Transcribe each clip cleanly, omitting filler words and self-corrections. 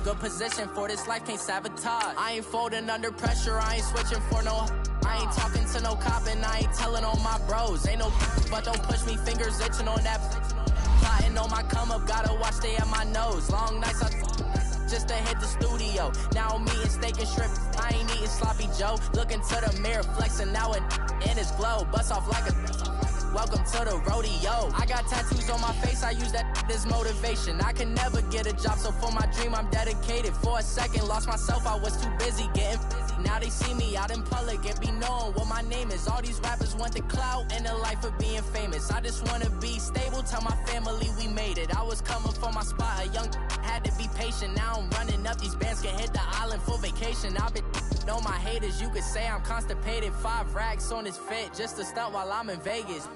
Good position for this life, can't sabotage. I ain't folding under pressure, I ain't switching for no. I ain't talking to no cop and I ain't telling on my bros. Ain't no but don't push me, fingers itching on that. Plotting on my come up, gotta watch stay at my nose. Long nights I just to hit the studio. Now I'm eating steak and shrimp, I ain't eating sloppy Joe. Looking to the mirror, flexing now and in his glow. Bust off like a welcome to the rodeo. I got tattoos on my face, I use that as motivation. I can never get a job, so for my dream I'm dedicated. For a second, lost myself, I was too busy getting busy. Now they see me out in public and be knowing what my name is. All these rappers want the clout and the life of being famous. I just wanna be stable, tell my family we made it. I was coming for my spot, a young had to be patient. Now I'm running up, these bands can hit the island for vacation. I've been on my haters, you could say I'm constipated. 5 racks on his fit, just to stunt while I'm in Vegas.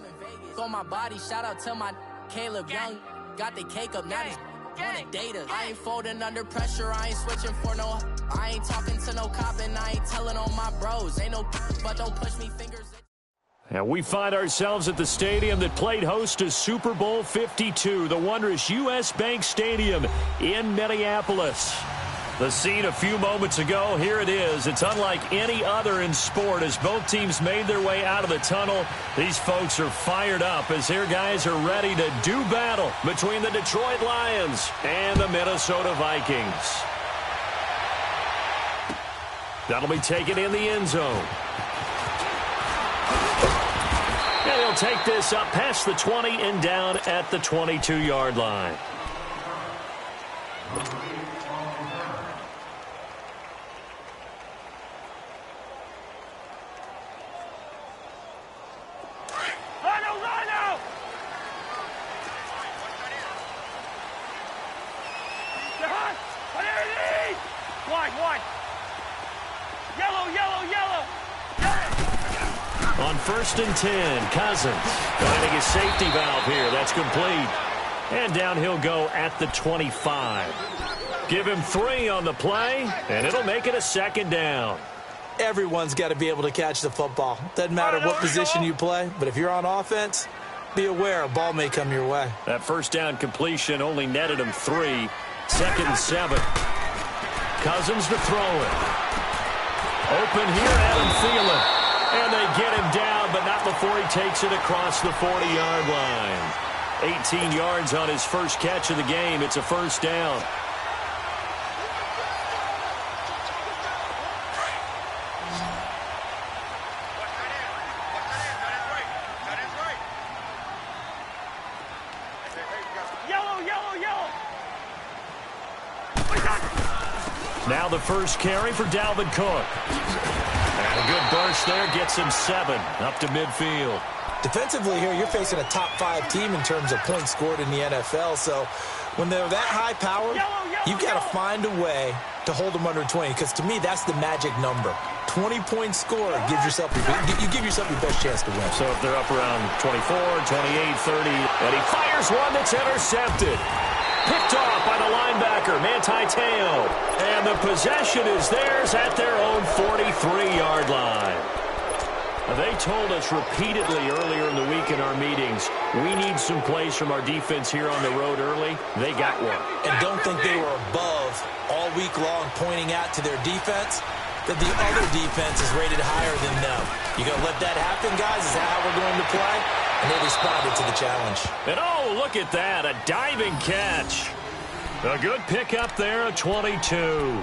On my body, shout out to my Caleb Young. Got the cake up, now these wanna date us. I ain't folding under pressure, I ain't switching for no. I ain't talking to no cop and I ain't telling on my bros. Ain't no but don't push me, fingers. And we find ourselves at the stadium that played host to Super Bowl 52, the wondrous U.S. Bank Stadium in Minneapolis. The scene a few moments ago, here it is. It's unlike any other in sport as both teams made their way out of the tunnel. These folks are fired up as their guys are ready to do battle between the Detroit Lions and the Minnesota Vikings. That'll be taken in the end zone. And he'll take this up past the 20 and down at the 22-yard line. On 1st and 10, Cousins finding his safety valve here. That's complete. And down he'll go at the 25. Give him 3 on the play, and it'll make it a 2nd down. Everyone's got to be able to catch the football. Doesn't matter what position you play, but if you're on offense, be aware a ball may come your way. That 1st down completion only netted him 3. 2nd and 7. Cousins to throw it. Open here, Adam Thielen. And they get him down, but not before he takes it across the 40-yard line. 18 yards on his first catch of the game. It's a 1st down. Now the first carry for Dalvin Cook. And a good burst there gets him 7 up to midfield. Defensively here, you're facing a top 5 team in terms of points scored in the NFL. So when they're that high powered, you've got to find a way to hold them under 20. Because to me, that's the magic number. 20-point score gives yourself you give yourself your best chance to win. So if they're up around 24, 28, 30, and he fires one that's intercepted. Picked off by the linebacker, Manti Te'o. And the possession is theirs at their own 43-yard line. They told us repeatedly earlier in the week in our meetings, we need some plays from our defense here on the road early. They got one. And don't think they were above all week long pointing out to their defense that the other defense is rated higher than them. You going to let that happen, guys? Is that how we're going to play? And they responded to the challenge. And oh, look at that, a diving catch. A good pickup there at 22.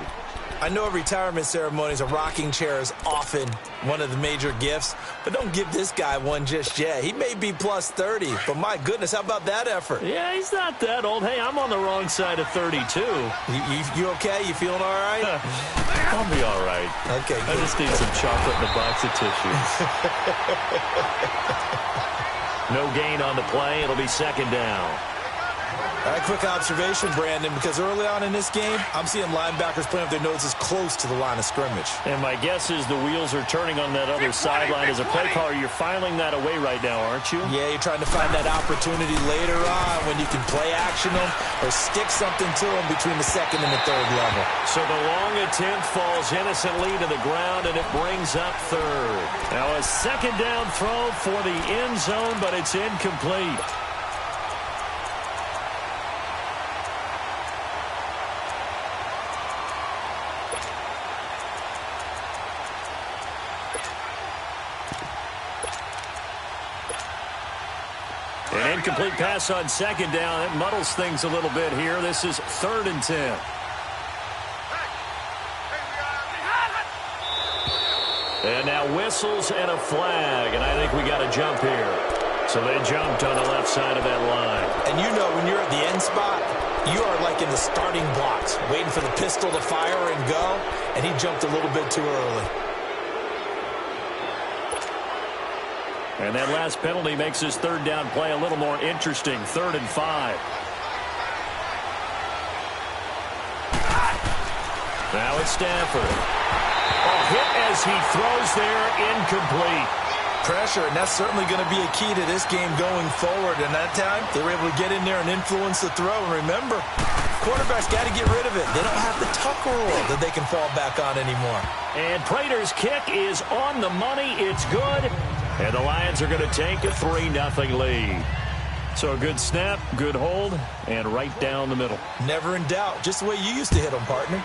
I know at retirement ceremonies, a rocking chair is often one of the major gifts, but don't give this guy one just yet. He may be plus 30, but my goodness, how about that effort? Yeah, he's not that old. Hey, I'm on the wrong side of 32. You okay? You feeling all right? I'll be all right. Okay, good. I just need some chocolate and a box of tissues. No gain on the play. It'll be 2nd down. All right, quick observation, Brandon, because early on in this game, I'm seeing linebackers playing with their noses close to the line of scrimmage. And my guess is the wheels are turning on that other sideline. As a play caller, you're filing that away right now, aren't you? Yeah, you're trying to find that opportunity later on when you can play action them or stick something to them between the 2nd and the 3rd level. So the long attempt falls innocently to the ground, and it brings up 3rd. Now a 2nd down throw for the end zone, but it's incomplete. An incomplete pass on second down. It muddles things a little bit here. This is 3rd and 10. And now whistles and a flag, and I think we got a jump here. So they jumped on the left side of that line. And you know when you're at the end spot, you are like in the starting blocks, waiting for the pistol to fire and go, and he jumped a little bit too early. And that last penalty makes his 3rd down play a little more interesting. 3rd and 5. Now it's Stafford. Hit as he throws there, incomplete. Pressure, and that's certainly going to be a key to this game going forward. And that time, they were able to get in there and influence the throw. And remember, quarterbacks got to get rid of it. They don't have the tuck rule that they can fall back on anymore. And Prater's kick is on the money. It's good. And the Lions are going to take a 3-0 lead. So a good snap, good hold, and right down the middle. Never in doubt. Just the way you used to hit them, partner.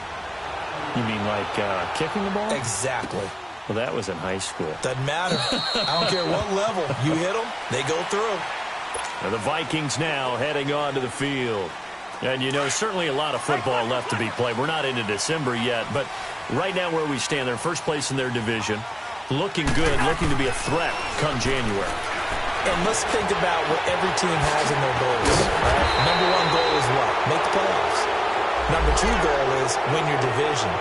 You mean like kicking the ball? Exactly. Well, that was in high school. Doesn't matter. I don't care what level. You hit them, they go through. And the Vikings now heading onto the field. And, you know, certainly a lot of football left to be played. We're not into December yet, but right now where we stand, they're first place in their division. Looking good, looking to be a threat come January. And let's think about what every team has in their goals. Right? Number 1 goal is what? Make the playoffs. Number 2 goal is win your division.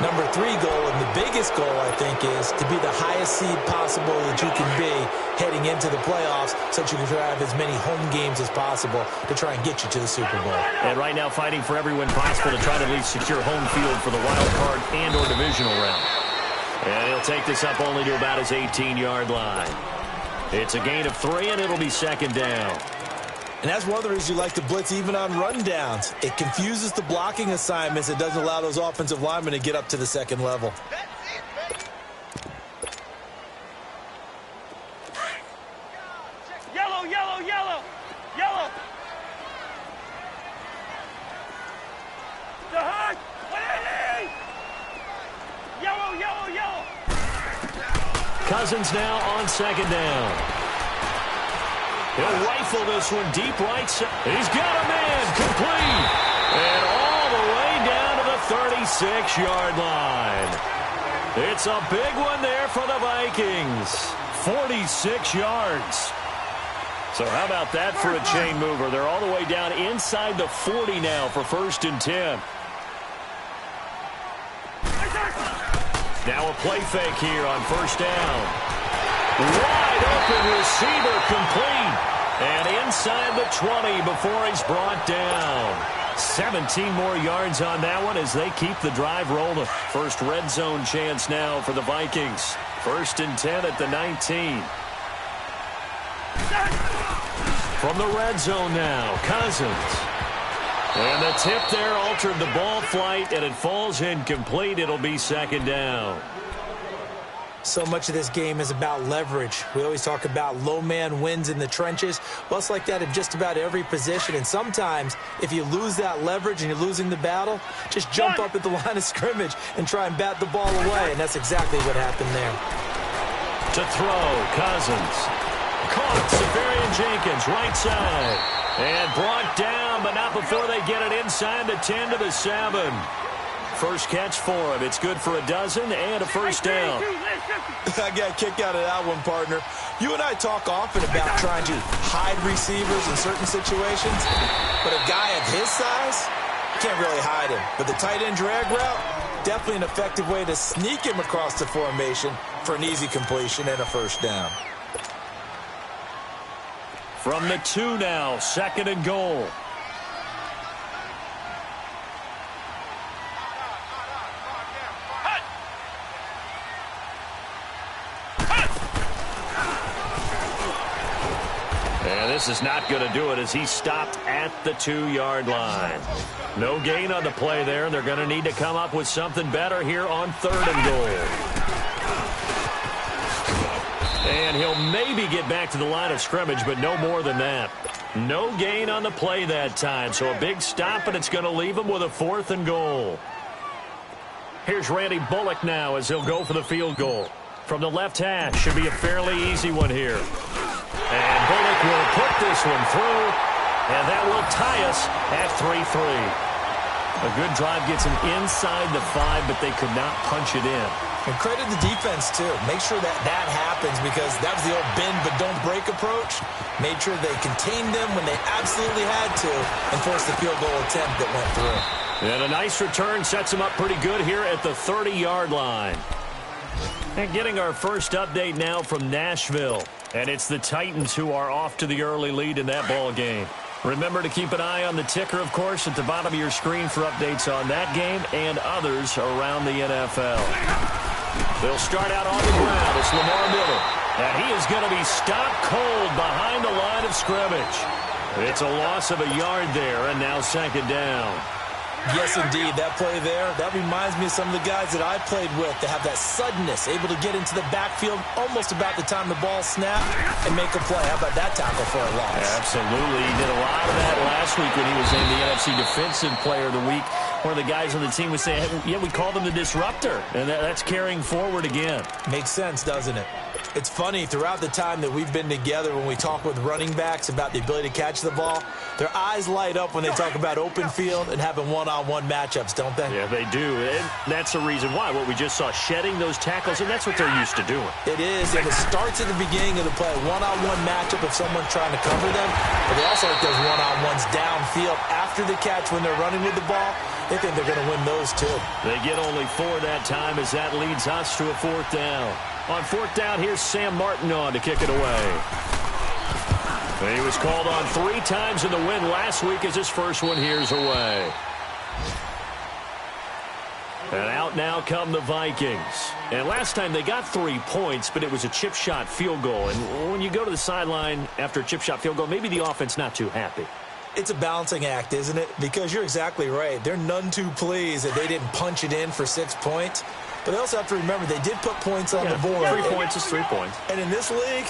Number 3 goal, and the biggest goal, I think, is to be the highest seed possible that you can be heading into the playoffs so that you can have as many home games as possible to try and get you to the Super Bowl. And right now fighting for every win possible to try to at least secure home field for the wild card and or divisional round. And he'll take this up only to about his 18-yard line. It's a gain of 3, and it'll be 2nd down. And that's one of the reasons you like to blitz even on rundowns. It confuses the blocking assignments. It doesn't allow those offensive linemen to get up to the 2nd level. Yellow, yellow, yellow, yellow. The hut, 180. Yellow, yellow, yellow. Cousins now on 2nd down. He'll rifle this one deep right side. He's got a man complete. And all the way down to the 36-yard line. It's a big one there for the Vikings. 46 yards. So how about that for a chain mover? They're all the way down inside the 40 now for 1st and 10. Now a play fake here on 1st down. Wide open receiver complete. And inside the 20 before he's brought down. 17 more yards on that one as they keep the drive rolling. First red zone chance now for the Vikings. 1st and 10 at the 19. From the red zone now, Cousins. And the tip there altered the ball flight, and it falls incomplete. It'll be 2nd down. So much of this game is about leverage. We always talk about low man wins in the trenches. Well, it's like that in just about every position. And sometimes, if you lose that leverage and you're losing the battle, just jump up at the line of scrimmage and try and bat the ball away. And that's exactly what happened there. To throw, Cousins. Caught, Severian Jenkins, right side. And brought down, but not before they get it inside the 10 to the 7. First catch for him. It's good for a dozen and a 1st down. I got a kick out of that one, partner. You and I talk often about trying to hide receivers in certain situations, but a guy of his size, can't really hide him. But the tight end drag route, definitely an effective way to sneak him across the formation for an easy completion and a 1st down. From the 2 now, 2nd and goal. And this is not going to do it as he stopped at the 2-yard line. No gain on the play there. They're going to need to come up with something better here on 3rd and goal. And he'll maybe get back to the line of scrimmage, but no more than that. No gain on the play that time, so a big stop, and it's going to leave him with a 4th and goal. Here's Randy Bullock now as he'll go for the field goal. From the left hash, should be a fairly easy one here. And Bullock will put this one through, and that will tie us at 3-3. A good drive gets them inside the 5, but they could not punch it in. And credit the defense, too. Make sure that happens because that was the old bend but don't break approach. Made sure they contained them when they absolutely had to and forced the field goal attempt that went through. And a nice return sets them up pretty good here at the 30-yard line. And getting our first update now from Nashville. And it's the Titans who are off to the early lead in that ball game. Remember to keep an eye on the ticker, of course, at the bottom of your screen for updates on that game and others around the NFL. They'll start out on the ground. It's Lamar Miller. And he is going to be stopped cold behind the line of scrimmage. It's a loss of a yard there, and now second down. Yes, indeed. That play there, that reminds me of some of the guys that I played with that have that suddenness, able to get into the backfield almost about the time the ball snapped and make a play. How about that tackle for a loss? Absolutely. He did a lot of that last week when he was named the NFC Defensive Player of the Week. One of the guys on the team was saying, hey, yeah, we called him the disruptor, and that's carrying forward again. Makes sense, doesn't it? It's funny, throughout the time that we've been together, when we talk with running backs about the ability to catch the ball, their eyes light up when they talk about open field and having one-on-one matchups, don't they? Yeah, they do. And that's the reason why. What we just saw, shedding those tackles, and that's what they're used to doing. It is, and it starts at the beginning of the play. One-on-one matchup if someone's trying to cover them, but they also like those one-on-ones downfield after the catch when they're running with the ball. They think they're going to win those, too. They get only 4 that time as that leads us to a 4th down. On 4th down, here's Sam Martin on to kick it away. He was called on 3 times in the win last week as his first one here's away. And out now come the Vikings. And last time they got 3 points, but it was a chip shot field goal. And when you go to the sideline after a chip shot field goal, maybe the offense not too happy. It's a balancing act, isn't it? Because you're exactly right. They're none too pleased that they didn't punch it in for 6 points. But they also have to remember they did put points on the board. 3 points is 3 points. And in this league,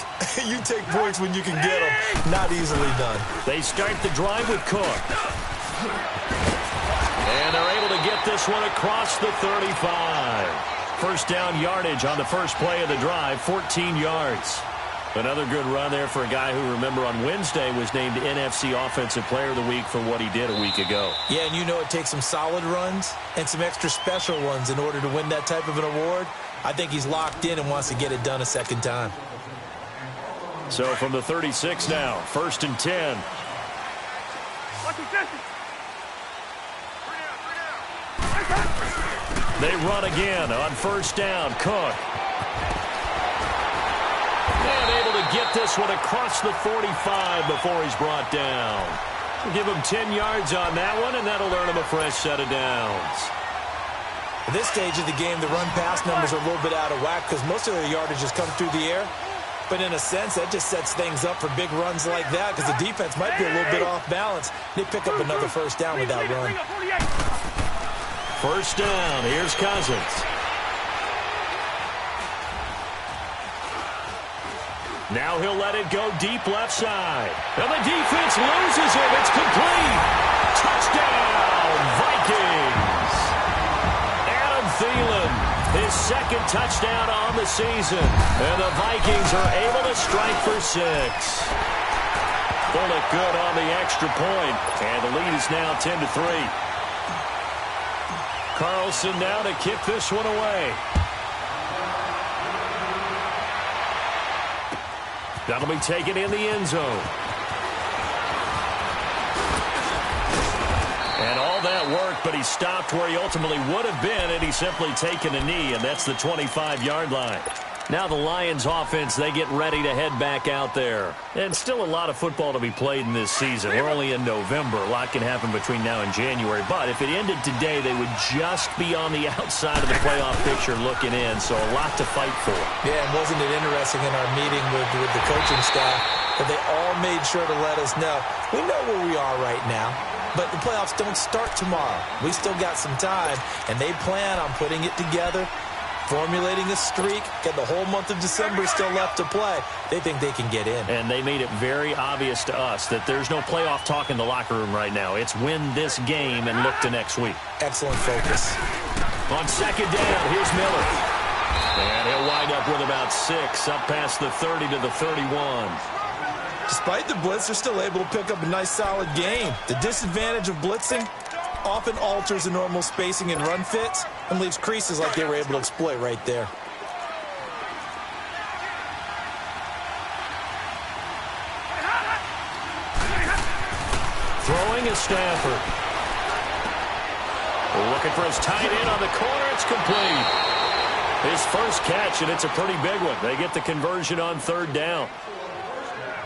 you take points when you can get them. Not easily done. They start the drive with Cook. And they're able to get this one across the 35. First down yardage on the first play of the drive, 14 yards. Another good run there for a guy who, remember, on Wednesday was named NFC Offensive Player of the Week for what he did a week ago. Yeah, and you know it takes some solid runs and some extra special ones in order to win that type of an award. I think he's locked in and wants to get it done a second time. So from the 36 now, 1st and 10. They run again on 1st down. Cook. And able to get this one across the 45 before he's brought down. We'll give him 10 yards on that one, and that'll earn him a fresh set of downs. At this stage of the game, the run-pass numbers are a little bit out of whack because most of their yardage has come through the air. But in a sense, that just sets things up for big runs like that because the defense might be a little bit off balance. They pick up another 1st down with that run. 1st down. Here's Cousins. Now he'll let it go deep left side. And the defense loses it. It's complete. Touchdown, Vikings. Adam Thielen, his 2nd touchdown on the season. And the Vikings are able to strike for 6. Bullock good on the extra point. And the lead is now 10-3. Carlson now to kick this one away. That'll be taken in the end zone. And all that work, but he stopped where he ultimately would have been, and he's simply taken a knee, and that's the 25-yard line. Now the Lions offense, they get ready to head back out there. And still a lot of football to be played in this season. We're only in November. A lot can happen between now and January. But if it ended today, they would just be on the outside of the playoff picture looking in. So a lot to fight for. Yeah, and wasn't it interesting in our meeting with the coaching staff that they all made sure to let us know, we know where we are right now. But the playoffs don't start tomorrow. We still got some time, and they plan on putting it together, formulating a streak, got the whole month of December still left to play. They think they can get in. And they made it very obvious to us that there's no playoff talk in the locker room right now. It's win this game and look to next week. Excellent focus. On 2nd down, here's Miller. And he'll wind up with about 6, up past the 30 to the 31. Despite the blitz, they're still able to pick up a nice, solid game. The disadvantage of blitzing often alters the normal spacing and run fits and leaves creases like they were able to exploit right there. Throwing is Stafford. Looking for his tight end on the corner. It's complete. His first catch, and it's a pretty big one. They get the conversion on third down.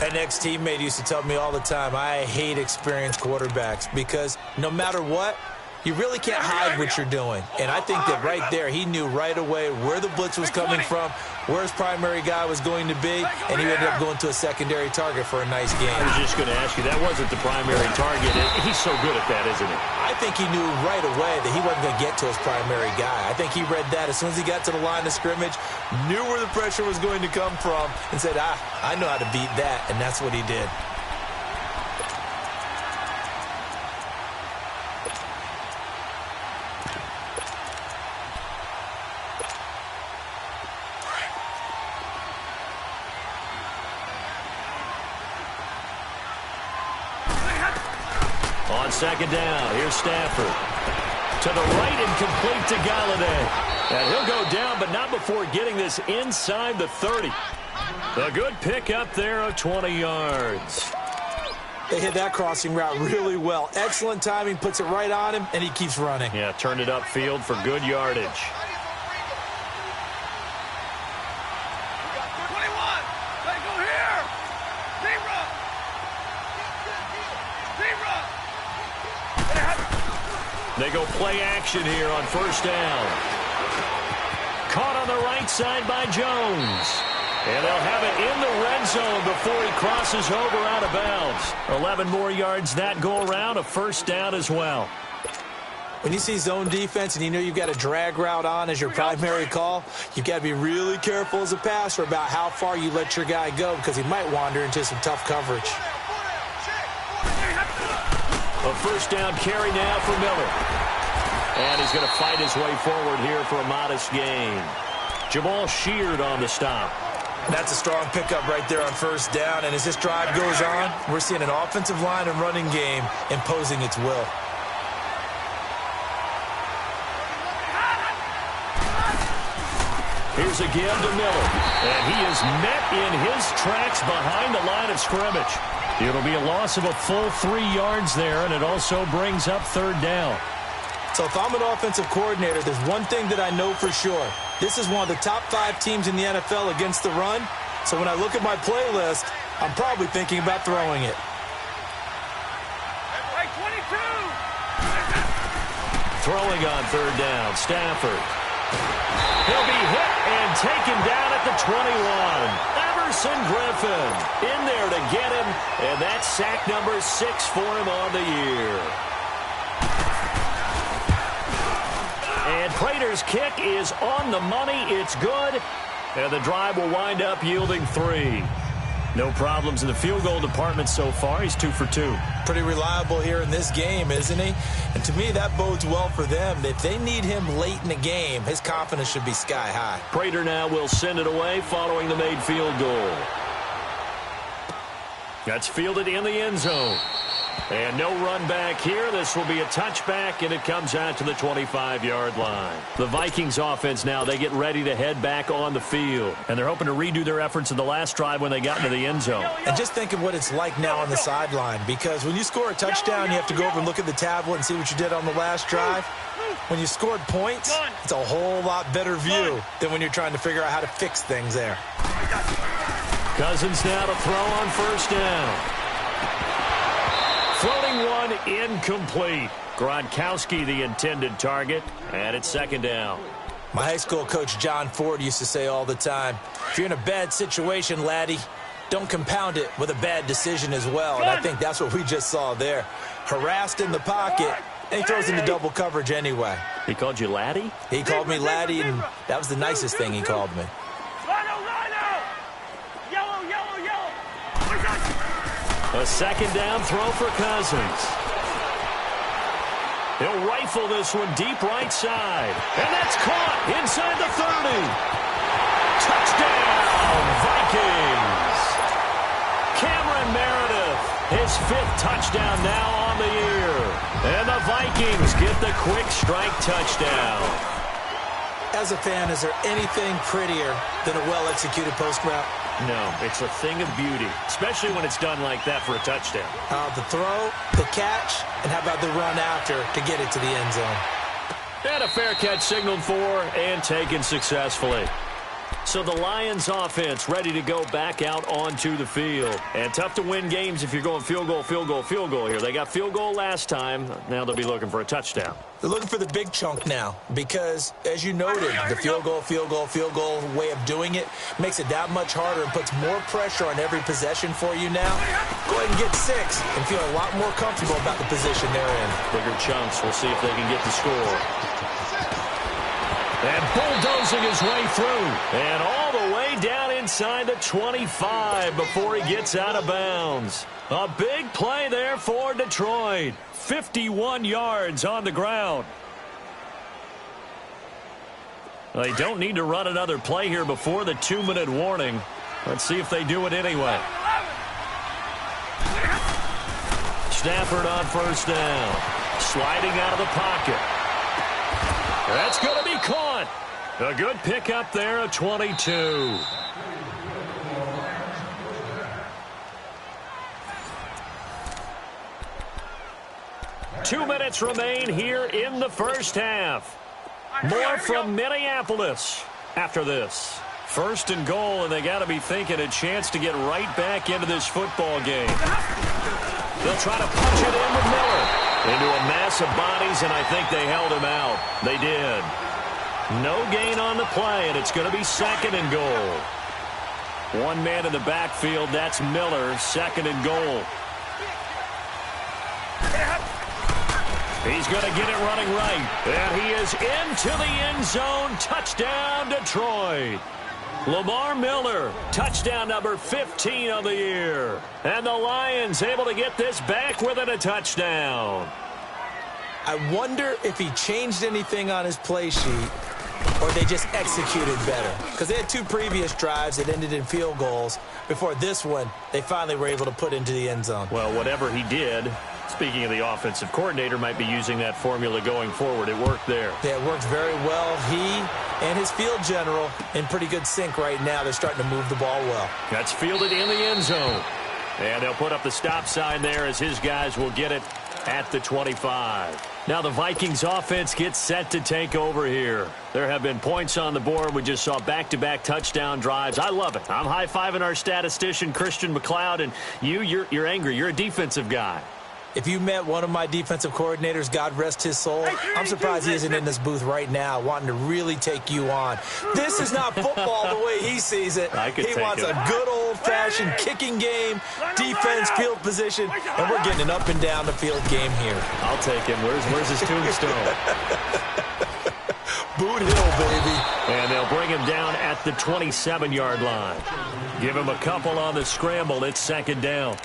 An ex-teammate used to tell me all the time, I hate experienced quarterbacks because no matter what, you really can't hide what you're doing. And I think that right there, he knew right away where the blitz was coming from, where his primary guy was going to be, and he ended up going to a secondary target for a nice game. I was just going to ask you, that wasn't the primary target. He's so good at that, isn't he? I think he knew right away that he wasn't going to get to his primary guy. I think he read that as soon as he got to the line of scrimmage, knew where the pressure was going to come from, and said, I know how to beat that, and that's what he did. On second down, here's Stafford. To the right and complete to Galladay. And he'll go down, but not before getting this inside the 30. A good pick up there of 20 yards. They hit that crossing route really well. Excellent timing, puts it right on him, and he keeps running. Yeah, turned it upfield for good yardage. 21. Let it go here. Zero. They go play action here on first down. Caught on the right side by Jones. And they'll have it in the red zone before he crosses over out of bounds. 11 more yards that go around, a first down as well. When you see zone defense and you know you've got a drag route on as your primary call, you've got to be really careful as a passer about how far you let your guy go because he might wander into some tough coverage. A first down carry now for Miller. And he's going to fight his way forward here for a modest gain. Jamal Sheard on the stop. That's a strong pickup right there on first down. And as this drive goes on, we're seeing an offensive line and running game imposing its will. Here's a give to Miller. And he is met in his tracks behind the line of scrimmage. It'll be a loss of a full 3 yards there, and it also brings up third down. So if I'm an offensive coordinator, there's one thing that I know for sure. This is one of the top 5 teams in the NFL against the run. So when I look at my playlist, I'm probably thinking about throwing it. Right, 22. Throwing on third down, Stafford. He'll be hit and taken down at the 21. Everson Griffin in there to get him, and that's sack number 6 for him on the year. And Prater's kick is on the money. It's good, and the drive will wind up yielding 3. No problems in the field goal department so far. He's 2 for 2. Pretty reliable here in this game, isn't he? And to me, that bodes well for them. If they need him late in the game, his confidence should be sky high. Prater now will send it away following the made field goal. That's fielded in the end zone. And no run back here. This will be a touchback, and it comes out to the 25-yard line. The Vikings offense now, they get ready to head back on the field. And they're hoping to redo their efforts in the last drive when they got into the end zone. And just think of what it's like now on the sideline, because when you score a touchdown, you have to go over and look at the tablet and see what you did on the last drive. When you scored points, it's a whole lot better view than when you're trying to figure out how to fix things there. Cousins now to throw on first down. Floating one, incomplete. Gronkowski the intended target, and it's second down. My high school coach John Ford used to say all the time, if you're in a bad situation, laddie, don't compound it with a bad decision as well. And I think that's what we just saw there. Harassed in the pocket, and he throws into double coverage anyway. He called you laddie? He called me laddie, and that was the nicest thing he called me. A second down throw for Cousins. He'll rifle this one deep right side. And that's caught inside the 30. Touchdown, Vikings. Cameron his 5th touchdown now on the year. And the Vikings get the quick strike touchdown. As a fan, is there anything prettier than a well-executed post route? No, it's a thing of beauty, especially when it's done like that for a touchdown. The throw, the catch, and how about the run after to get it to the end zone? And a fair catch signaled for and taken successfully. So the Lions offense ready to go back out onto the field. And tough to win games if you're going field goal, field goal, field goal here. They got field goal last time. Now they'll be looking for a touchdown. They're looking for the big chunk now because, as you noted, the field goal, field goal, field goal way of doing it makes it that much harder and puts more pressure on every possession for you now. Go ahead and get 6 and feel a lot more comfortable about the position they're in. Bigger chunks. We'll see if they can get the score. And bulldozing his way through. And all the way down inside the 25 before he gets out of bounds. A big play there for Detroit. 51 yards on the ground. They don't need to run another play here before the 2-minute warning. Let's see if they do it anyway. Stafford on first down. Sliding out of the pocket. That's going to be caught. A good pickup there at 22. Two minutes remain here in the first half. More from Minneapolis after this. 1st and goal, and they got to be thinking a chance to get right back into this football game. They'll try to punch it in with Miller. Into a mass of bodies, and I think they held him out. They did. No gain on the play, and it's going to be 2nd and goal. One man in the backfield, that's Miller, 2nd and goal. He's going to get it running right. And he is into the end zone. Touchdown, Detroit. Lamar Miller, touchdown number 15 of the year. And the Lions able to get this back within a touchdown. I wonder if he changed anything on his play sheet or they just executed better. Because they had 2 previous drives that ended in field goals. Before this one, they finally were able to put into the end zone. Well, whatever he did, speaking of the offensive coordinator, might be using that formula going forward. It worked there. Yeah, it worked very well. He and his field general in pretty good sync right now. They're starting to move the ball well. That's fielded in the end zone. And they'll put up the stop sign there as his guys will get it at the 25. Now the Vikings offense gets set to take over here. There have been points on the board. We just saw back-to-back touchdown drives. I love it. I'm high-fiving our statistician, Christian McLeod, and you're angry. You're a defensive guy. If you met one of my defensive coordinators, God rest his soul, I'm surprised he isn't in this booth right now wanting to really take you on. This is not football the way he sees it. He wants a good old-fashioned kicking game, defense, field position, and we're getting an up and down the field game here. I'll take him. Where's his tombstone? Boot Hill, baby. And they'll bring him down at the 27-yard line. Give him a couple on the scramble. It's 2nd down.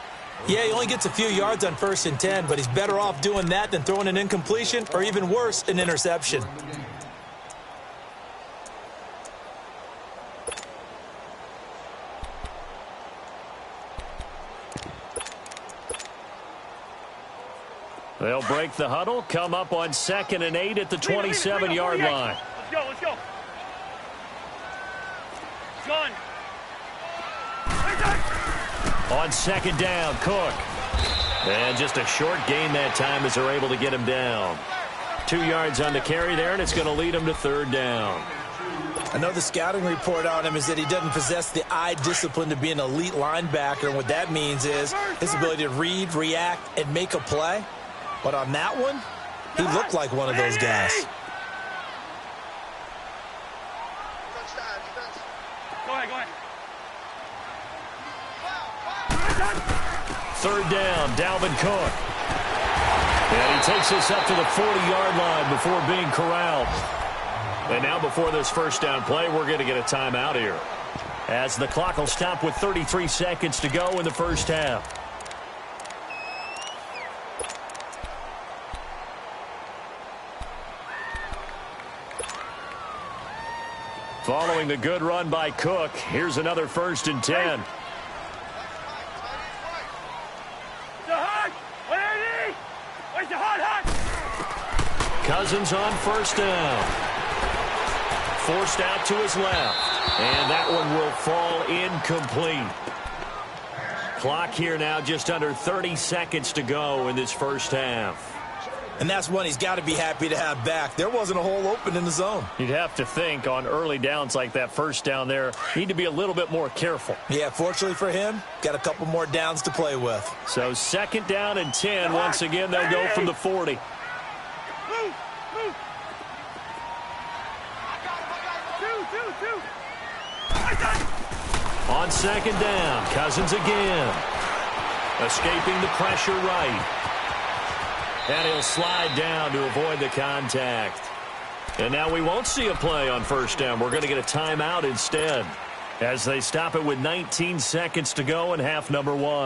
Yeah, he only gets a few yards on 1st and 10, but he's better off doing that than throwing an incompletion or even worse, an interception. They'll break the huddle, come up on 2nd and 8 at the 27-yard line. Let's go. John. On 2nd down, Cook. And just a short gain that time as they're able to get him down. 2 yards on the carry there, and it's going to lead him to 3rd down. I know the scouting report on him is that he doesn't possess the eye discipline to be an elite linebacker. And what that means is his ability to read, react, and make a play. But on that one, he looked like one of those guys. Go ahead. 3rd down, Dalvin Cook. And he takes us up to the 40-yard line before being corralled. And now before this 1st down play, we're going to get a timeout here, as the clock will stop with 33 seconds to go in the 1st half. Following the good run by Cook, here's another 1st and 10. Cousins on first down. Forced out to his left. And that one will fall incomplete. Clock here now, just under 30 seconds to go in this first half. And that's one he's got to be happy to have back. There wasn't a hole open in the zone. You'd have to think on early downs like that first down there, need to be a little bit more careful. Yeah, fortunately for him, got a couple more downs to play with. So 2nd down and 10. Once again, they'll go from the 40. Move. Two. On 2nd down, Cousins again. Escaping the pressure right. And he'll slide down to avoid the contact. And now we won't see a play on first down. We're going to get a timeout instead as they stop it with 19 seconds to go in half number 1. All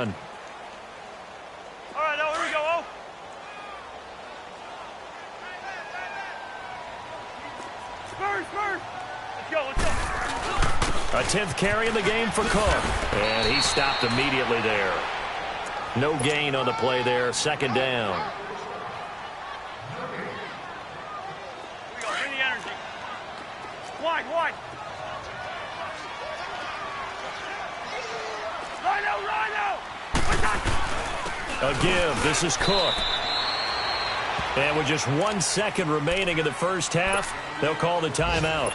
right, now here we go. Spurs. Let's go. A 10th carry in the game for Cook. And he stopped immediately there. No gain on the play there. 2nd down. Bring the energy. Wide. Rhino. A give. This is Cook. And with just 1 second remaining in the first half, they'll call the timeout.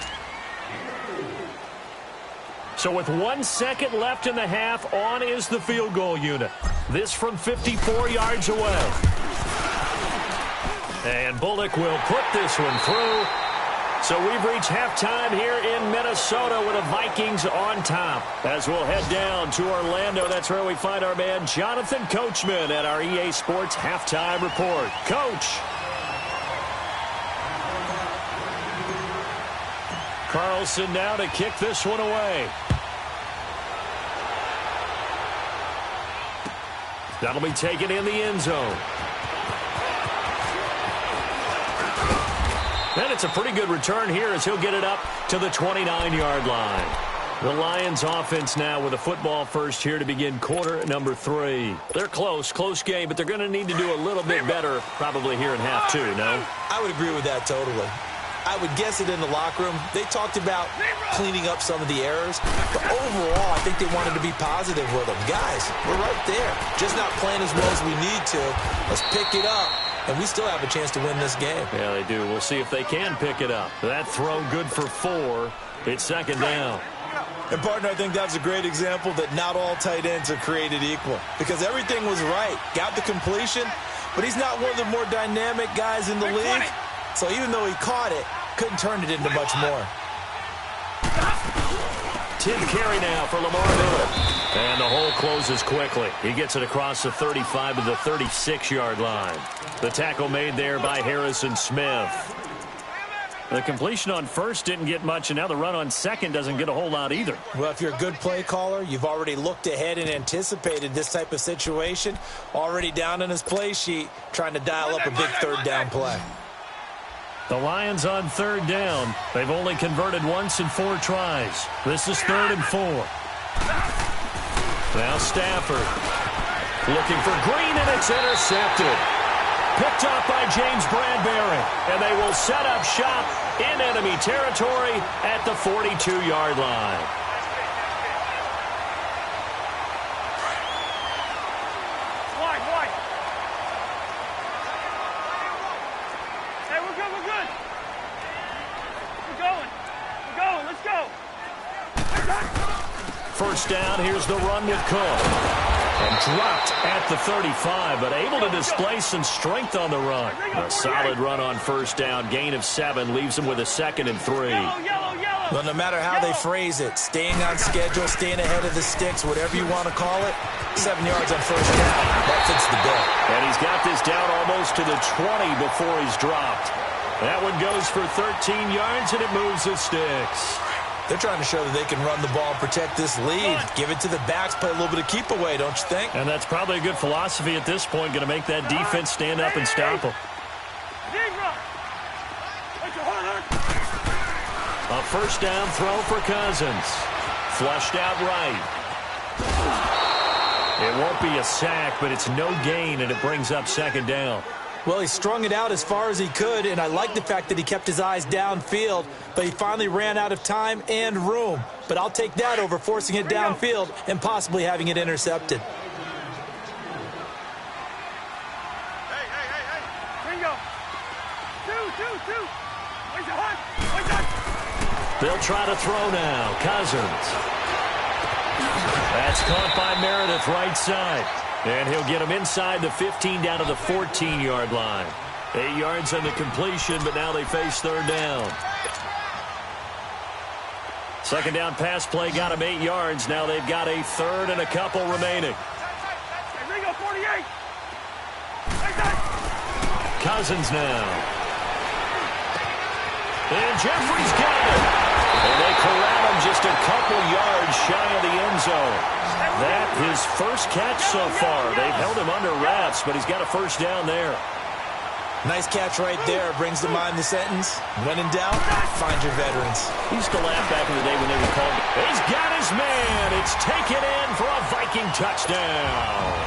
So with 1 second left in the half, on is the field goal unit. This from 54 yards away. And Bullock will put this one through. So we've reached halftime here in Minnesota with the Vikings on top. As we'll head down to Orlando, that's where we find our man Jonathan Coachman at our EA Sports Halftime Report. Coach. Carlson now to kick this one away. That'll be taken in the end zone. And it's a pretty good return here as he'll get it up to the 29-yard line. The Lions offense now with a football first here to begin quarter number 3. They're close game, but they're going to need to do a little bit better probably here in half 2, no? I would agree with that totally. I would guess it in the locker room. They talked about cleaning up some of the errors. But overall, I think they wanted to be positive with them. Guys, we're right there. Just not playing as well as we need to. Let's pick it up. And we still have a chance to win this game. Yeah, they do. We'll see if they can pick it up. That throw good for 4. It's 2nd down. And, partner, I think that's a great example that not all tight ends are created equal. Because everything was right. Got the completion, but he's not one of the more dynamic guys in the league. So even though he caught it, couldn't turn it into much more. 10th carry now for Lamar Miller. And the hole closes quickly. He gets it across the 35 to the 36-yard line. The tackle made there by Harrison Smith. The completion on first didn't get much, and now the run on second doesn't get a whole lot either. Well, if you're a good play caller, you've already looked ahead and anticipated this type of situation. Already down in his play sheet, trying to dial up a big 3rd down play. The Lions on 3rd down. They've only converted once in 4 tries. This is 3rd and 4. Now Stafford looking for Green, and it's intercepted. Picked up by James Bradbury, and they will set up shop in enemy territory at the 42-yard line. Wide. Hey, we're good. We're going. Let's go. First down, here's the run with Cook. And dropped at the 35, but able to display some strength on the run. A solid run on first down. Gain of 7 leaves him with a 2nd and 3. Well, no matter how they phrase it, staying on schedule, staying ahead of the sticks, whatever you want to call it, 7 yards on first down. That fits the bill. And he's got this down almost to the 20 before he's dropped. That one goes for 13 yards, and it moves the sticks. They're trying to show that they can run the ball and protect this lead. Give it to the backs, play a little bit of keep away, don't you think? And that's probably a good philosophy at this point, going to make that defense stand up and stop them. A first down throw for Cousins. Flushed out right. It won't be a sack, but it's no gain, and it brings up 2nd down. Well, he strung it out as far as he could, and I like the fact that he kept his eyes downfield, but he finally ran out of time and room. But I'll take that over forcing it downfield and possibly having it intercepted. They'll try to throw now. Cousins. That's caught by Meredith right side. And he'll get him inside the 15 down to the 14-yard line. 8 yards on the completion, but now they face third down. Second down pass play got him 8 yards. Now they've got a third and a couple remaining. Cousins now. And Jeffrey's got it. And they corral him just a couple yards shy of the end zone. That his first catch so far. They've held him under wraps, but he's got a first down there. Nice catch right there. Brings to mind the sentence, when in doubt, find your veterans. He used to laugh back in the day when they were called. He's got his man. It's taken in for a Viking touchdown.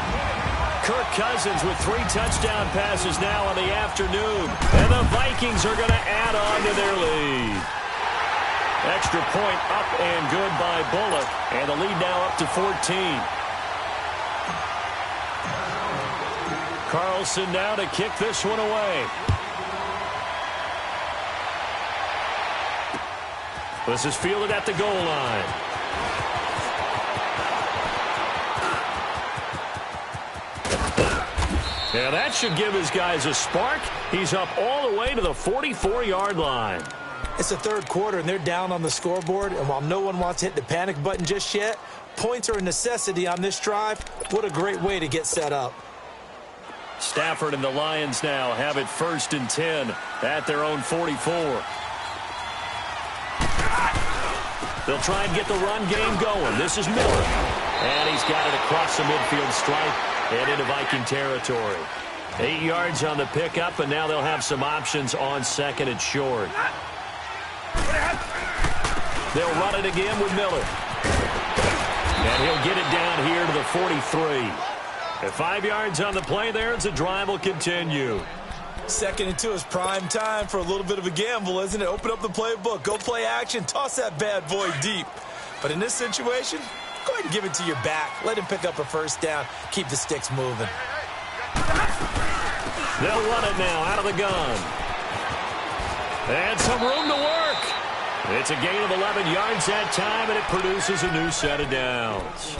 Kirk Cousins with 3 touchdown passes now on the afternoon. And the Vikings are going to add on to their lead. Extra point up and good by Bullock. And the lead now up to 14. Carlson now to kick this one away. This is fielded at the goal line. Yeah, that should give his guys a spark. He's up all the way to the 44-yard line. It's the third quarter, and they're down on the scoreboard. And while no one wants to hit the panic button just yet, points are a necessity on this drive. What a great way to get set up. Stafford and the Lions now have it 1st and 10 at their own 44. They'll try and get the run game going. This is Miller. And he's got it across the midfield stripe and into Viking territory. 8 yards on the pickup, and now they'll have some options on second and short. They'll run it again with Miller. And he'll get it down here to the 43. At 5 yards on the play there, the drive will continue. 2nd and 2 is prime time for a little bit of a gamble, isn't it? Open up the playbook, go play action, toss that bad boy deep. But in this situation, go ahead and give it to your back. Let him pick up a first down. Keep the sticks moving. They'll run it now out of the gun. And some room to work. It's a gain of 11 yards that time, and it produces a new set of downs.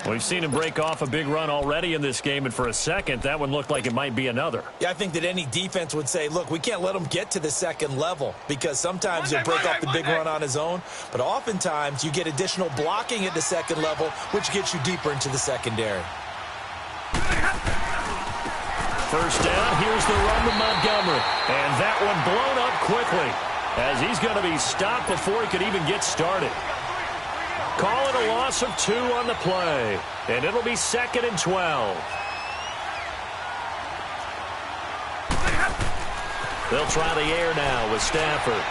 We've seen him break off a big run already in this game, and for a second, that one looked like it might be another. Yeah, I think that any defense would say, look, we can't let him get to the second level, because sometimes he'll break off the big run on his own, but oftentimes you get additional blocking at the second level, which gets you deeper into the secondary. First down, here's the run to Montgomery, and that one blown up quickly, as he's going to be stopped before he could even get started. Call it a loss of 2 on the play, and it'll be 2nd and 12. They'll try the air now with Stafford.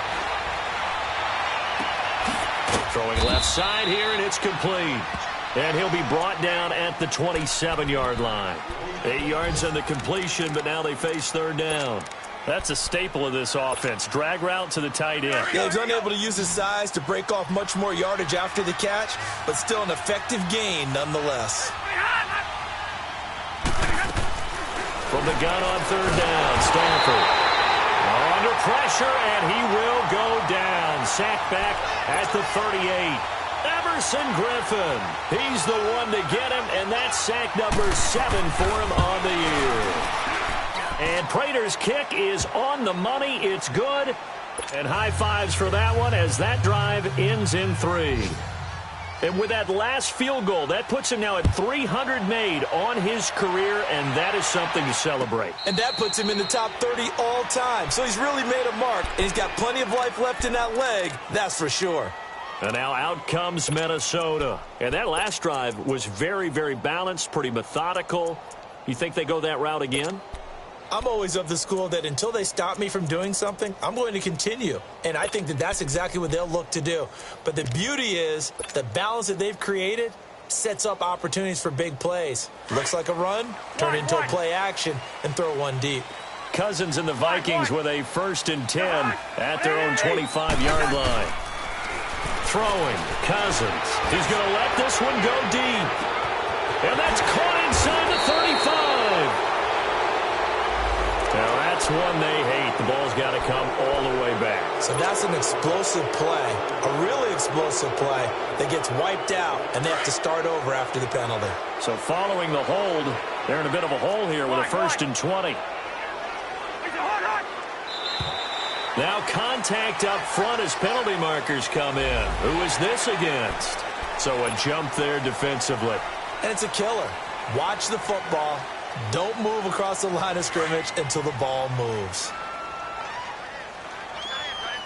Throwing left side here, and it's complete. And he'll be brought down at the 27-yard line. 8 yards on the completion, but now they face third down. That's a staple of this offense. Drag route to the tight end. Yeah, he's unable to use his size to break off much more yardage after the catch, but still an effective gain nonetheless. From the gun on third down, Stafford. Under pressure, and he will go down. Sacked back at the 38. Everson Griffin. He's the one to get him, and that's sack number 7 for him on the year. And Prater's kick is on the money. It's good. And high fives for that one as that drive ends in 3. And with that last field goal, that puts him now at 300 made on his career, and that is something to celebrate. And that puts him in the top 30 all time. So he's really made a mark, and he's got plenty of life left in that leg, that's for sure. And now out comes Minnesota. And that last drive was very, very balanced, pretty methodical. You think they go that route again? I'm always of the school that until they stop me from doing something, I'm going to continue. And I think that that's exactly what they'll look to do. But the beauty is the balance that they've created sets up opportunities for big plays. Looks like a run, turn into a play action, and throw one deep. Cousins and the Vikings with a 1st and 10 at their own 25-yard line. Throwing, Cousins. He's going to let this one go deep. And that's caught inside the 35. Now that's one they hate. The ball's got to come all the way back. So that's an explosive play, a really explosive play that gets wiped out, and they have to start over after the penalty. So following the hold, they're in a bit of a hole here with a 1st and 20. Now contact up front as penalty markers come in. Who is this against? So a jump there defensively. And it's a killer. Watch the football. Don't move across the line of scrimmage until the ball moves.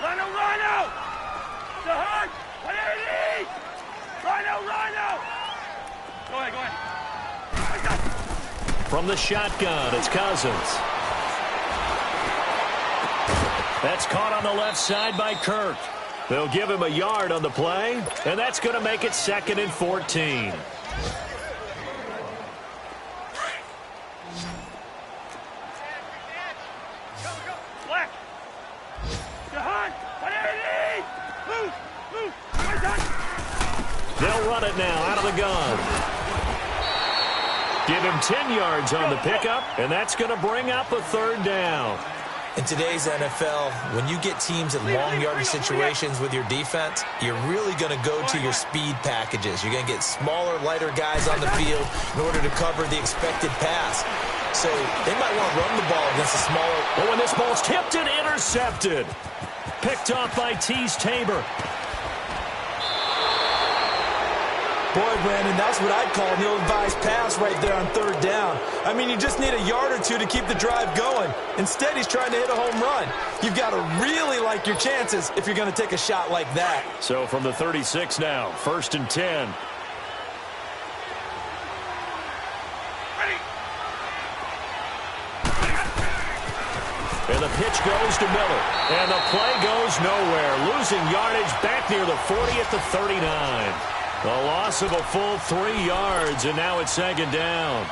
Rhino, Rhino! The hug! 180! Rhino, Rhino! Go ahead. From the shotgun, it's Cousins. That's caught on the left side by Kirk. They'll give him a yard on the play, and that's going to make it 2nd and 14. They'll run it now out of the gun. Give him 10 yards on the pickup, and that's going to bring up a 3rd down. In today's NFL, when you get teams in long yardage situations with your defense, you're really going to go to your speed packages. You're going to get smaller, lighter guys on the field in order to cover the expected pass. So they might want to run the ball against a smaller. But when this ball's tipped and intercepted. Picked off by Tease Tabor. Boy, Brandon, that's what I'd call an ill-advised pass right there on 3rd down. I mean, you just need a yard or two to keep the drive going. Instead, he's trying to hit a home run. You've got to really like your chances if you're going to take a shot like that. So from the 36 now, 1st and 10. And the pitch goes to Miller. And the play goes nowhere. Losing yardage back near the 40 at the 39. A loss of a full 3 yards, and now it's 2nd down.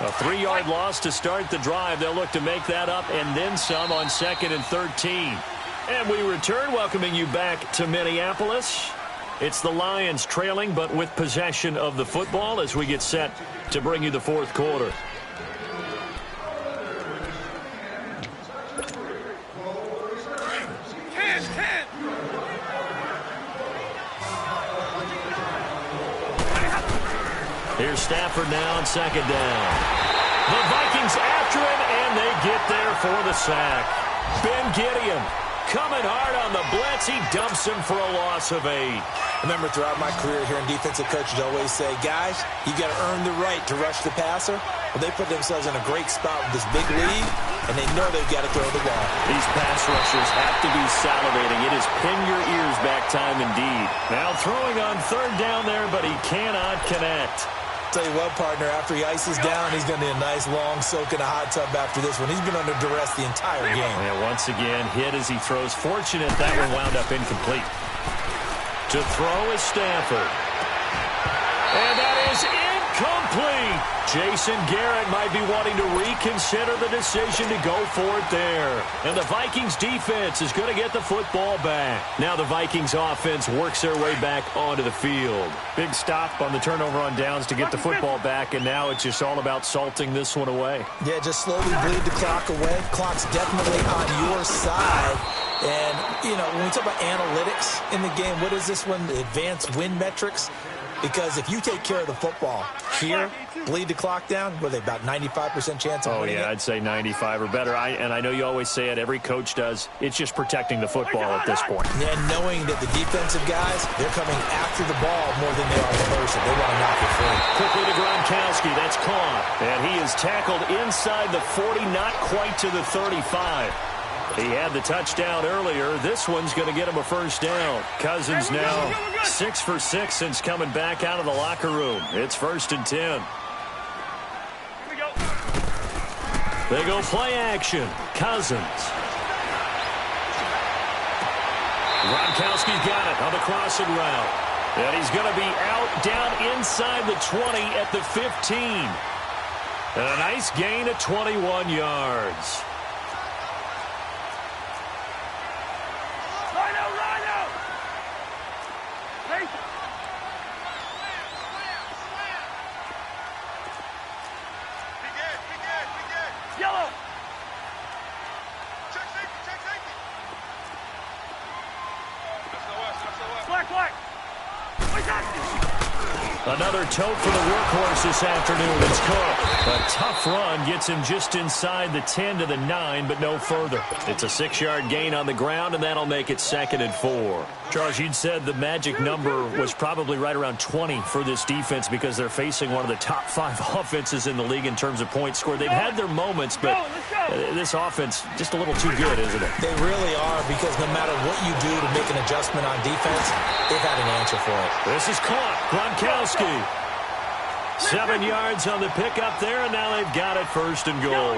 A 3-yard loss to start the drive. They'll look to make that up and then some on 2nd and 13. And we return, welcoming you back to Minneapolis. It's the Lions trailing, but with possession of the football as we get set to bring you the 4th quarter. Here's Stafford now on 2nd down. The Vikings after him, and they get there for the sack. Ben Gideon coming hard on the blitz. He dumps him for a loss of 8. Remember, throughout my career here in defensive coaches always say, guys, you got to earn the right to rush the passer. Well, they put themselves in a great spot with this big lead, and they know they've got to throw the ball. These pass rushers have to be salivating. It is pin your ears back time indeed. Now throwing on 3rd down there, but he cannot connect. Tell you what, partner, after he ices down, he's going to need a nice long soak in a hot tub after this one. He's been under duress the entire game. Yeah, once again, hit as he throws. Fortunate that one wound up incomplete. To throw is Stafford. And that is incomplete. Jason Garrett might be wanting to reconsider the decision to go for it there. And the Vikings defense is going to get the football back. Now the Vikings offense works their way back onto the field. Big stop on the turnover on downs to get the football back, and now it's just all about salting this one away. Yeah, just slowly bleed the clock away. Clock's definitely on your side. And, you know, when we talk about analytics in the game, what is this one? The advanced win metrics? Because if you take care of the football here, bleed the clock down, what are they, about 95% chance of winning it? I'd say 95 or better. And I know you always say it, every coach does. It's just protecting the football at this point. Yeah, knowing that the defensive guys, they're coming after the ball more than they are the person. They want to knock it free. Quickly to Gronkowski. That's caught. And he is tackled inside the 40, not quite to the 35. He had the touchdown earlier. This one's going to get him a 1st down. Cousins now 6 for 6 since coming back out of the locker room. It's 1st and 10. They go play action. Cousins. Gronkowski's got it on the crossing route. And he's going to be out down inside the 20 at the 15. And a nice gain of 21 yards. Rhino! Hey. Be good. Yellow. Check safety. Black. Another tote for the workhorse this afternoon. It's Cook. A tough run gets him just inside the 10 to the 9, but no further. It's a 6-yard gain on the ground, and that'll make it 2nd and 4. Charles, you'd said the magic number was probably right around 20 for this defense because they're facing one of the top 5 offenses in the league in terms of points scored. They've had their moments, but this offense just a little too good, isn't it? They really are, because no matter what you do to make an adjustment on defense, they've had an answer for it. This is caught. Gronkowski. 7 yards on the pickup there, and now they've got it 1st and goal.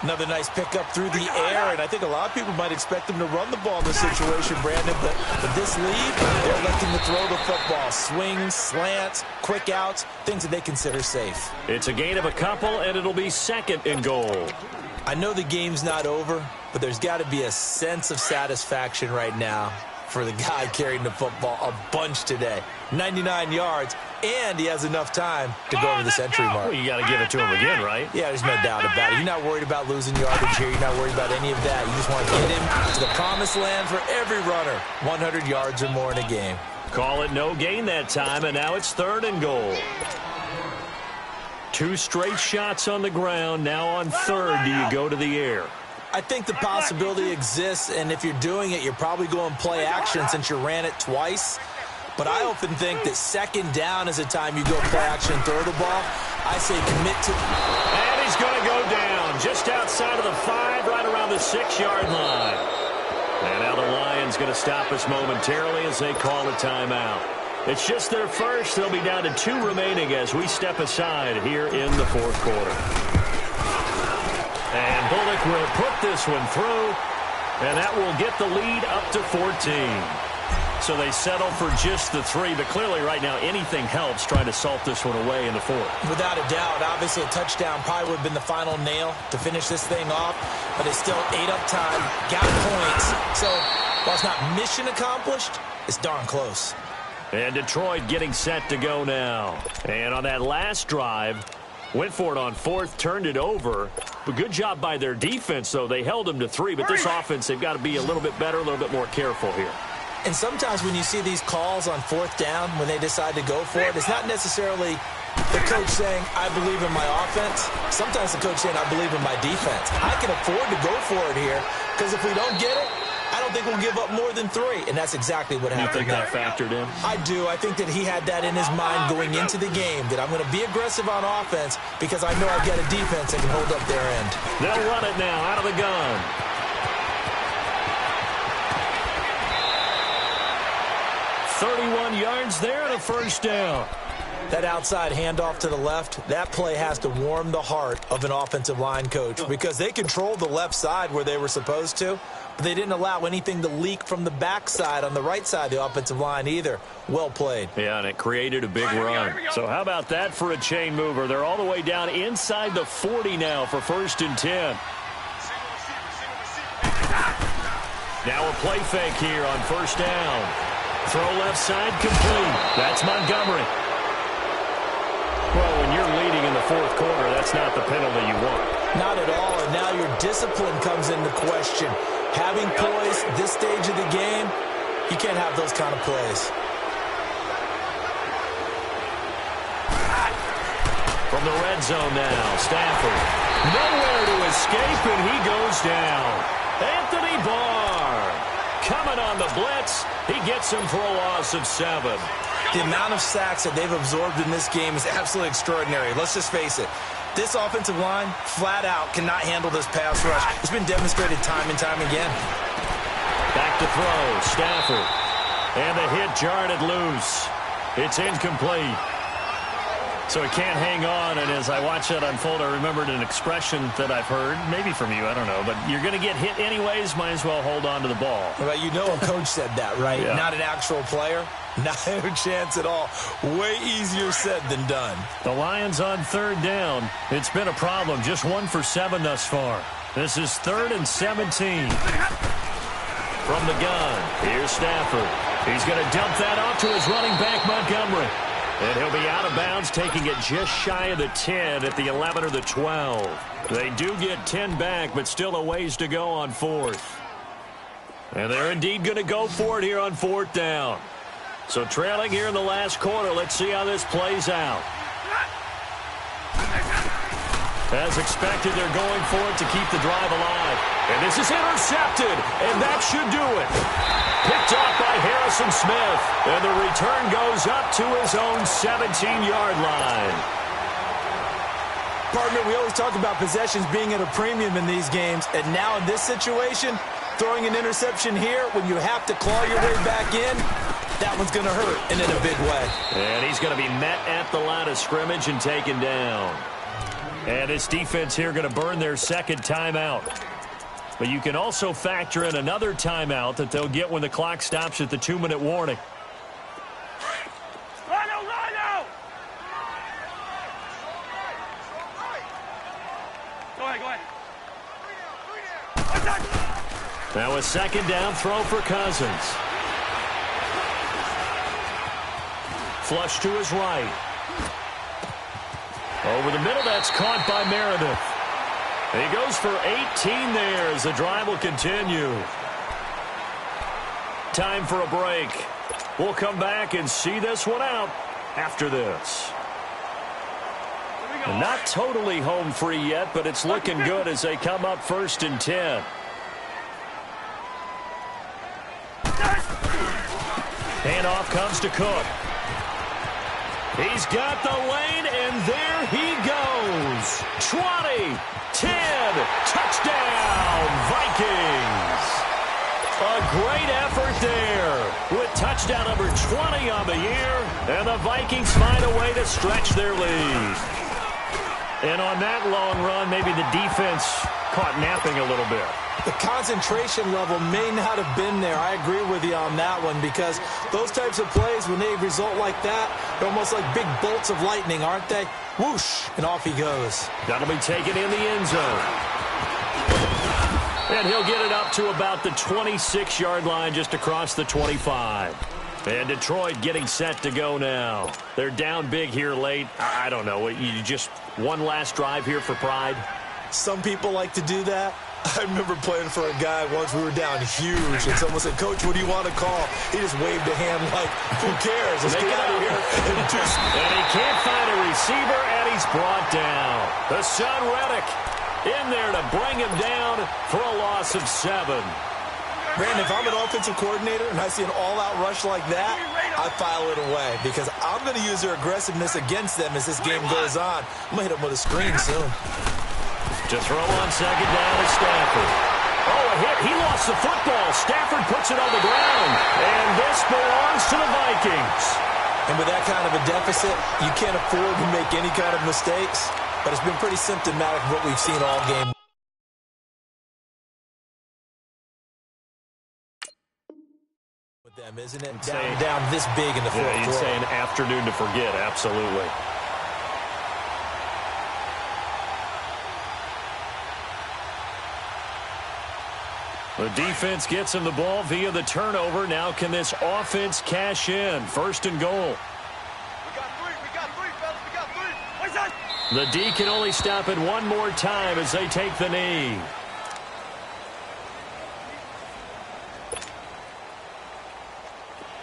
Another nice pickup through the air, and I think a lot of people might expect them to run the ball in this situation, Brandon, but with this lead, they're electing to throw the football. Swings, slants, quick outs, things that they consider safe. It's a gain of a couple, and it'll be 2nd and goal. I know the game's not over, but there's got to be a sense of satisfaction right now for the guy carrying the football a bunch today. 99 yards, and he has enough time to go over the century mark. Well, you got to give it to him again, right? Yeah, there's no doubt about it. You're not worried about losing yardage here. You're not worried about any of that. You just want to get him to the promised land for every runner. 100 yards or more in a game. Call it no gain that time, and now it's 3rd and goal. 2 straight shots on the ground. Now on 3rd, do you go to the air? I think the possibility exists, and if you're doing it, you're probably going play action since you ran it twice. But I often think that 2nd down is a time you go play action and throw the ball. I say commit to... And he's going to go down just outside of the 5, right around the 6-yard line. And now the Lions going to stop us momentarily as they call a timeout. It's just their first. They'll be down to 2 remaining as we step aside here in the 4th quarter. And Bullock will put this one through, and that will get the lead up to 14. So they settle for just the 3, but clearly right now anything helps trying to salt this one away in the 4th. Without a doubt, obviously a touchdown probably would have been the final nail to finish this thing off, but it's still ate up time, got points. So while it's not mission accomplished, it's darn close. And Detroit getting set to go now. And on that last drive, went for it on 4th, turned it over. But good job by their defense, though. They held them to 3, but this offense, they've got to be a little bit better, a little bit more careful here. And sometimes when you see these calls on 4th down, when they decide to go for it, it's not necessarily the coach saying, I believe in my offense. Sometimes the coach saying, I believe in my defense. I can afford to go for it here, because if we don't get it, I don't think we'll give up more than 3. And that's exactly what happened. You think that factored in? I do. I think that he had that in his mind going into the game, that I'm going to be aggressive on offense because I know I've got a defense that can hold up their end. They'll run it now out of the gun. Yards there and a 1st down. That outside handoff to the left, that play has to warm the heart of an offensive line coach because they controlled the left side where they were supposed to, but they didn't allow anything to leak from the backside on the right side of the offensive line either. Well played. Yeah, and it created a big run. So how about that for a chain mover? They're all the way down inside the 40 now for 1st and 10. Now a play fake here on 1st down. Throw left side complete. That's Montgomery. Well, when you're leading in the 4th quarter, that's not the penalty you want. Not at all, and now your discipline comes into question. Having poise this stage of the game, you can't have those kind of plays. From the red zone now, Stafford. Nowhere to escape, and he goes down. Anthony Barr coming on the blitz. He gets him for a loss of 7. The amount of sacks that they've absorbed in this game is absolutely extraordinary. Let's just face it. This offensive line, flat out, cannot handle this pass rush. It's been demonstrated time and time again. Back to throw, Stafford. And the hit jarred it loose. It's incomplete. So he can't hang on, and as I watch that unfold, I remembered an expression that I've heard, maybe from you, I don't know, but you're going to get hit anyways, might as well hold on to the ball. Well, you know a coach said that, right? Yeah. Not an actual player. Not a chance at all. Way easier said than done. The Lions on third down. It's been a problem. Just 1 for 7 thus far. This is 3rd and 17. From the gun, here's Stafford. He's going to dump that off to his running back, Montgomery. And he'll be out of bounds, taking it just shy of the 10 at the 11 or the 12. They do get 10 back, but still a ways to go on 4th. And they're indeed going to go for it here on 4th down. So trailing here in the last quarter, let's see how this plays out. As expected, they're going for it to keep the drive alive. And this is intercepted, and that should do it. Picked off by Harrison Smith, and the return goes up to his own 17-yard line. Partner, we always talk about possessions being at a premium in these games, and now in this situation, throwing an interception here when you have to claw your way back in, that one's going to hurt, and in a big way. And he's going to be met at the line of scrimmage and taken down. And this defense here going to burn their second timeout. But you can also factor in another timeout that they'll get when the clock stops at the 2-minute warning. Go ahead. Now a second down throw for Cousins. Flush to his right. Over the middle, that's caught by Meredith. He goes for 18 there as the drive will continue. Time for a break. We'll come back and see this one out after this. And not totally home free yet, but it's looking good as they come up 1st and 10. Handoff comes to Cook. He's got the lane, and there he goes. 20, 10, touchdown, Vikings. A great effort there with touchdown number 20 on the year, and the Vikings find a way to stretch their lead. And on that long run, maybe the defense caught napping a little bit. The concentration level may not have been there. I agree with you on that one because those types of plays, when they result like that, they're almost like big bolts of lightning, aren't they? Whoosh, and off he goes. That'll be taken in the end zone. And he'll get it up to about the 26-yard line just across the 25. And Detroit getting set to go now. They're down big here late. I don't know. You just one last drive here for pride? Some people like to do that. I remember playing for a guy once. We were down huge, and someone said, "Coach, what do you want to call?" He just waved a hand like, "Who cares? Let's get out of here." And he can't find a receiver, and he's brought down. The son Reddick in there to bring him down for a loss of 7. Brandon, if I'm an offensive coordinator and I see an all-out rush like that, I file it away because I'm going to use their aggressiveness against them as this game goes on. I'm going to hit them with a screen soon. To throw on second down is Stafford. Oh, a hit. He lost the football. Stafford puts it on the ground. And this belongs to the Vikings. And with that kind of a deficit, you can't afford to make any kind of mistakes. But it's been pretty symptomatic of what we've seen all game. With them, isn't it? Down this big in the fourth quarter. You'd say an afternoon to forget. Absolutely. The defense gets him the ball via the turnover. Now can this offense cash in? 1st and goal. We got three, fellas. We got three. What's that? The D can only stop it one more time as they take the knee.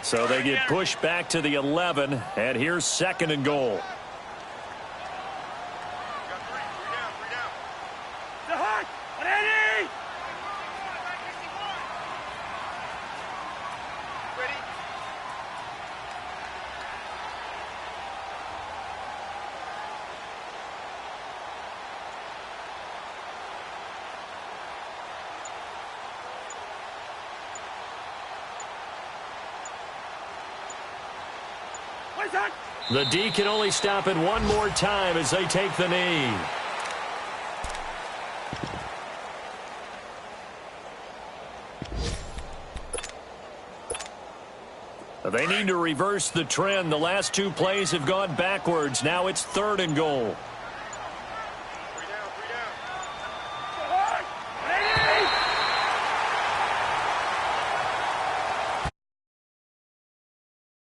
So they get pushed back to the 11, and here's 2nd and goal. The D can only stop it one more time as they take the knee. They need to reverse the trend. The last two plays have gone backwards. Now it's 3rd and goal.